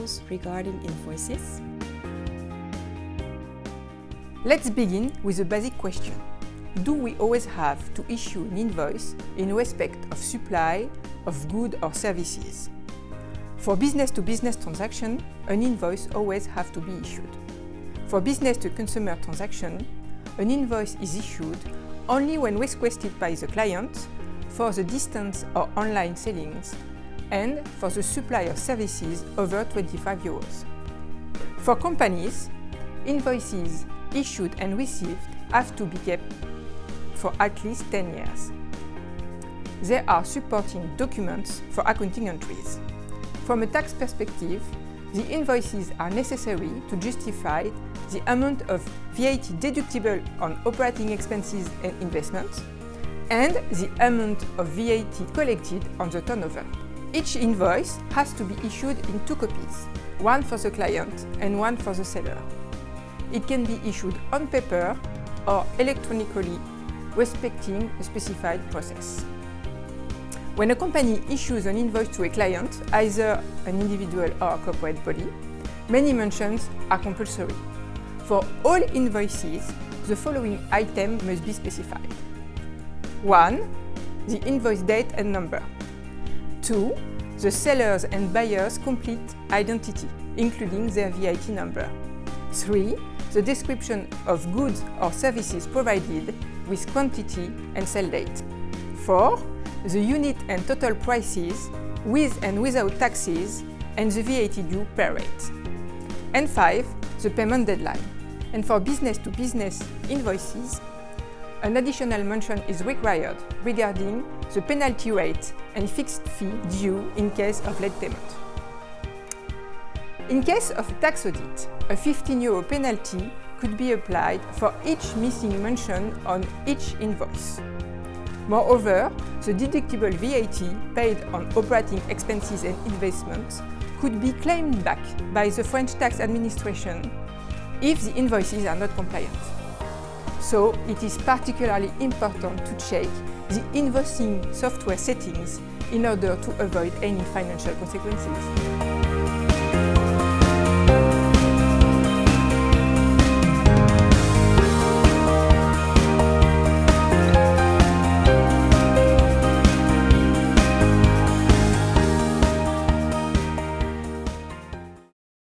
rules regarding invoices? Let's begin with a basic question. Do we always have to issue an invoice in respect of supply of goods or services? For business-to-business transaction, an invoice always has to be issued. For business-to-consumer transaction, an invoice is issued only when requested by the client for the distance or online sellings and for the supply of services over 25 euros. For companies, invoices issued and received have to be kept for at least 10 years. There are supporting documents for accounting entries. From a tax perspective, the invoices are necessary to justify the amount of VAT deductible on operating expenses and investments, and the amount of VAT collected on the turnover. Each invoice has to be issued in 2 copies, one for the client and one for the seller. It can be issued on paper or electronically, respecting a specified process. When a company issues an invoice to a client, either an individual or a corporate body, many mentions are compulsory. For all invoices, the following items must be specified. 1. The invoice date and number. 2. The seller's and buyer's complete identity, including their VAT number. 3. The description of goods or services provided with quantity and sell date. 4. The unit and total prices with and without taxes and the VAT due per rate. And 5. The payment deadline. And for business-to-business invoices, an additional mention is required regarding the penalty rate and fixed fee due in case of late payment. In case of a tax audit, a €15 penalty could be applied for each missing mention on each invoice. Moreover, the deductible VAT paid on operating expenses and investments could be claimed back by the French tax administration if the invoices are not compliant. So, it is particularly important to check the invoicing software settings in order to avoid any financial consequences.